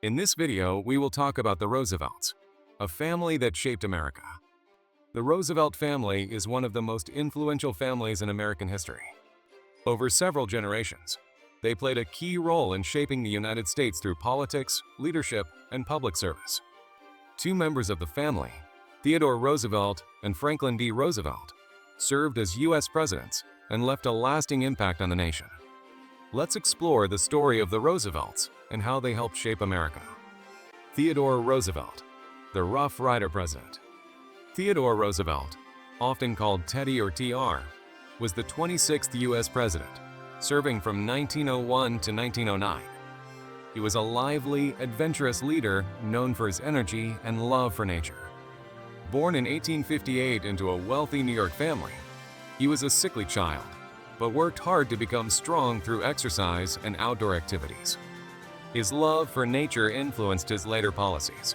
In this video, we will talk about the Roosevelts, a family that shaped America. The Roosevelt family is one of the most influential families in American history. Over several generations, they played a key role in shaping the United States through politics, leadership, and public service. Two members of the family, Theodore Roosevelt and Franklin D. Roosevelt, served as U.S. presidents and left a lasting impact on the nation. Let's explore the story of the Roosevelts and how they helped shape America. Theodore Roosevelt, the Rough Rider president. Theodore Roosevelt, often called Teddy or TR, was the 26th U.S. president, serving from 1901 to 1909. He was a lively, adventurous leader known for his energy and love for nature. Born in 1858 into a wealthy New York family, he was a sickly child, but worked hard to become strong through exercise and outdoor activities. His love for nature influenced his later policies.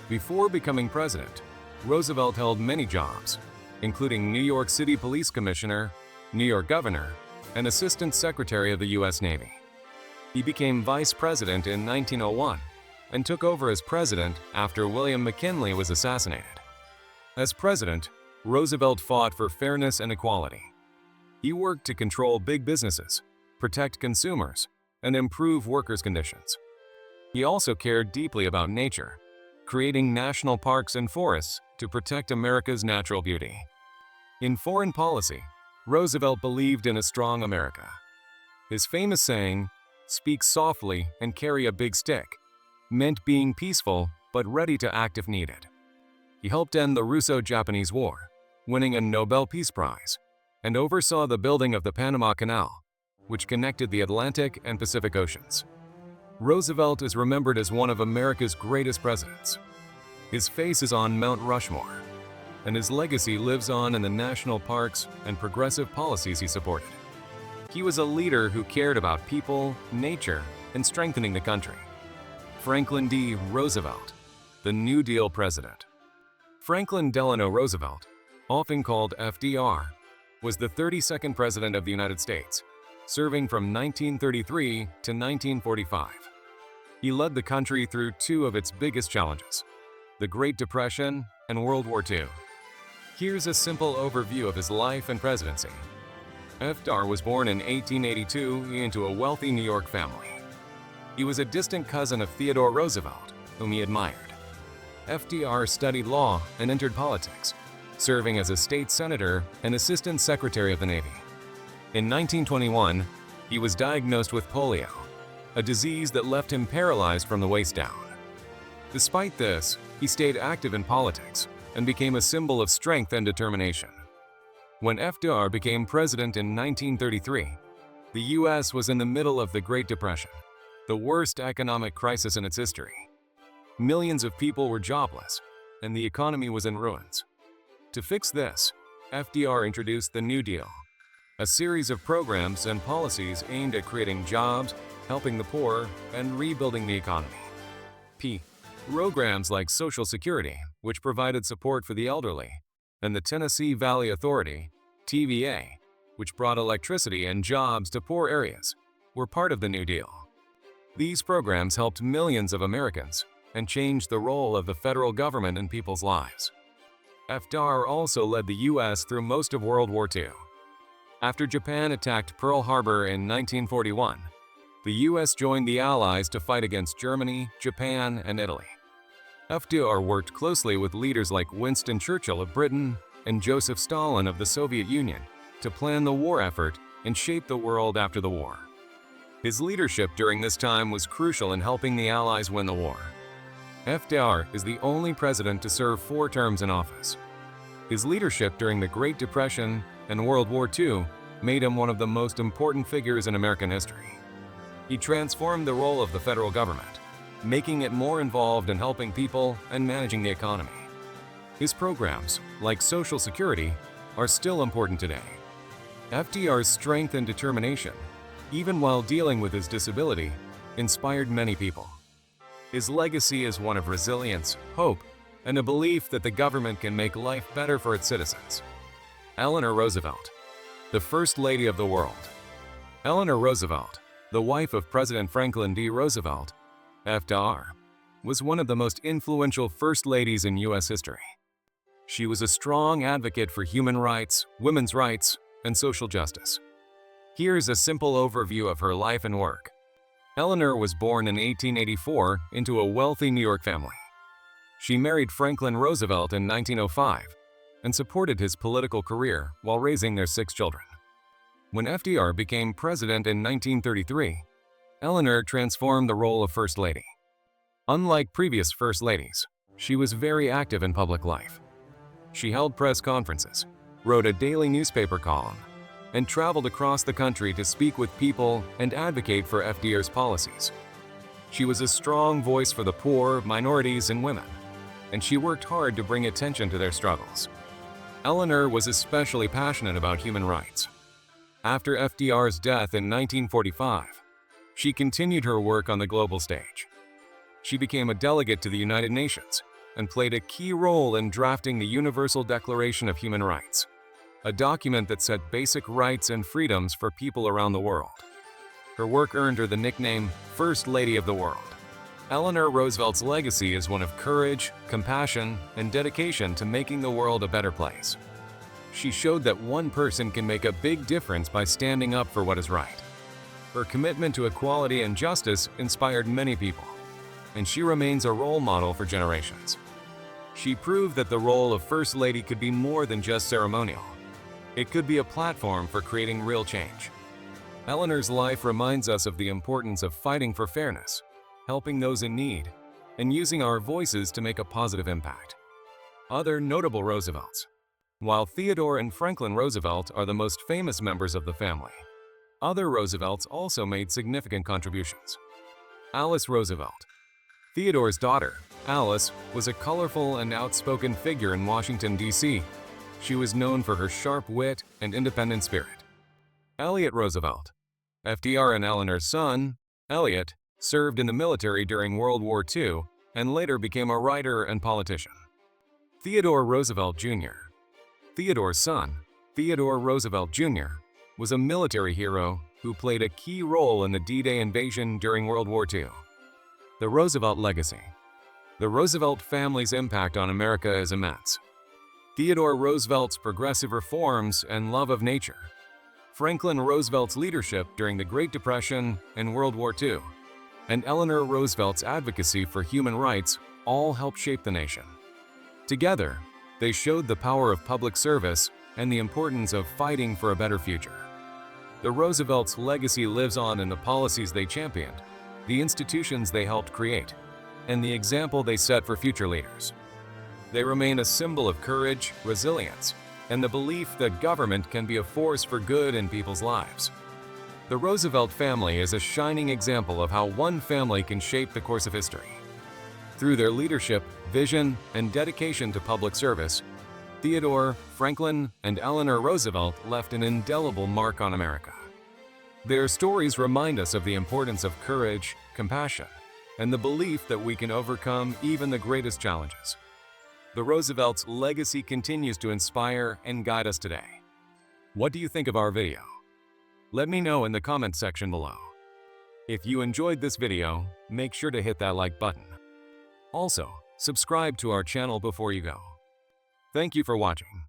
Before becoming president, Roosevelt held many jobs, including New York City Police Commissioner, New York Governor, and Assistant Secretary of the U.S. Navy. He became Vice President in 1901 and took over as president after William McKinley was assassinated. As president, Roosevelt fought for fairness and equality. He worked to control big businesses, protect consumers, and improve workers' conditions. He also cared deeply about nature, creating national parks and forests to protect America's natural beauty. In foreign policy, Roosevelt believed in a strong America. His famous saying, "Speak softly and carry a big stick," meant being peaceful but ready to act if needed. He helped end the Russo-Japanese War, winning a Nobel Peace Prize, and oversaw the building of the Panama Canal, which connected the Atlantic and Pacific Oceans. Roosevelt is remembered as one of America's greatest presidents. His face is on Mount Rushmore, and his legacy lives on in the national parks and progressive policies he supported. He was a leader who cared about people, nature, and strengthening the country. Franklin D. Roosevelt, the New Deal president. Franklin Delano Roosevelt, often called FDR, was the 32nd president of the United States, serving from 1933 to 1945. He led the country through two of its biggest challenges, the Great Depression and World War II. Here's a simple overview of his life and presidency. FDR was born in 1882 into a wealthy New York family. He was a distant cousin of Theodore Roosevelt, whom he admired. FDR studied law and entered politics, serving as a state senator and assistant secretary of the Navy. In 1921, he was diagnosed with polio, a disease that left him paralyzed from the waist down. Despite this, he stayed active in politics and became a symbol of strength and determination. When FDR became president in 1933, the U.S. was in the middle of the Great Depression, the worst economic crisis in its history. Millions of people were jobless, and the economy was in ruins. To fix this, FDR introduced the New Deal, a series of programs and policies aimed at creating jobs, helping the poor, and rebuilding the economy. Programs like Social Security, which provided support for the elderly, and the Tennessee Valley Authority, TVA, which brought electricity and jobs to poor areas, were part of the New Deal. These programs helped millions of Americans and changed the role of the federal government in people's lives. FDR also led the U.S. through most of World War II. After Japan attacked Pearl Harbor in 1941, the U.S. joined the Allies to fight against Germany, Japan, and Italy. FDR worked closely with leaders like Winston Churchill of Britain and Joseph Stalin of the Soviet Union to plan the war effort and shape the world after the war. His leadership during this time was crucial in helping the Allies win the war. FDR is the only president to serve 4 terms in office. His leadership during the Great Depression and World War II made him one of the most important figures in American history. He transformed the role of the federal government, making it more involved in helping people and managing the economy. His programs, like Social Security, are still important today. FDR's strength and determination, even while dealing with his disability, inspired many people. His legacy is one of resilience, hope, and a belief that the government can make life better for its citizens. Eleanor Roosevelt, the First Lady of the World. Eleanor Roosevelt, the wife of President Franklin D. Roosevelt, FDR was one of the most influential first ladies in U.S. history. She was a strong advocate for human rights, women's rights, and social justice. Here's a simple overview of her life and work. Eleanor was born in 1884 into a wealthy New York family. She married Franklin Roosevelt in 1905 and supported his political career while raising their 6 children. When FDR became president in 1933, Eleanor transformed the role of First Lady. Unlike previous First Ladies, she was very active in public life. She held press conferences, wrote a daily newspaper column, and traveled across the country to speak with people and advocate for FDR's policies. She was a strong voice for the poor, minorities, and women, and she worked hard to bring attention to their struggles. Eleanor was especially passionate about human rights. After FDR's death in 1945, she continued her work on the global stage. She became a delegate to the United Nations and played a key role in drafting the Universal Declaration of Human Rights, a document that set basic rights and freedoms for people around the world. Her work earned her the nickname First Lady of the World. Eleanor Roosevelt's legacy is one of courage, compassion, and dedication to making the world a better place. She showed that one person can make a big difference by standing up for what is right. Her commitment to equality and justice inspired many people, and she remains a role model for generations. She proved that the role of First Lady could be more than just ceremonial. It could be a platform for creating real change. Eleanor's life reminds us of the importance of fighting for fairness, helping those in need, and using our voices to make a positive impact. Other notable Roosevelts. While Theodore and Franklin Roosevelt are the most famous members of the family, other Roosevelts also made significant contributions. Alice Roosevelt. Theodore's daughter, Alice, was a colorful and outspoken figure in Washington, D.C. She was known for her sharp wit and independent spirit. Elliott Roosevelt. FDR and Eleanor's son, Elliott, served in the military during World War II and later became a writer and politician. Theodore Roosevelt Jr. Theodore's son, Theodore Roosevelt Jr., was a military hero who played a key role in the D-Day invasion during World War II. The Roosevelt legacy. The Roosevelt family's impact on America is immense. Theodore Roosevelt's progressive reforms and love of nature, Franklin Roosevelt's leadership during the Great Depression and World War II, and Eleanor Roosevelt's advocacy for human rights all helped shape the nation. Together, they showed the power of public service and the importance of fighting for a better future. The Roosevelts' legacy lives on in the policies they championed, the institutions they helped create, and the example they set for future leaders. They remain a symbol of courage, resilience, and the belief that government can be a force for good in people's lives. The Roosevelt family is a shining example of how one family can shape the course of history. Through their leadership, vision, and dedication to public service, Theodore, Franklin, and Eleanor Roosevelt left an indelible mark on America. Their stories remind us of the importance of courage, compassion, and the belief that we can overcome even the greatest challenges. The Roosevelts' legacy continues to inspire and guide us today. What do you think of our video? Let me know in the comment section below. If you enjoyed this video, make sure to hit that like button. Also, subscribe to our channel before you go. Thank you for watching.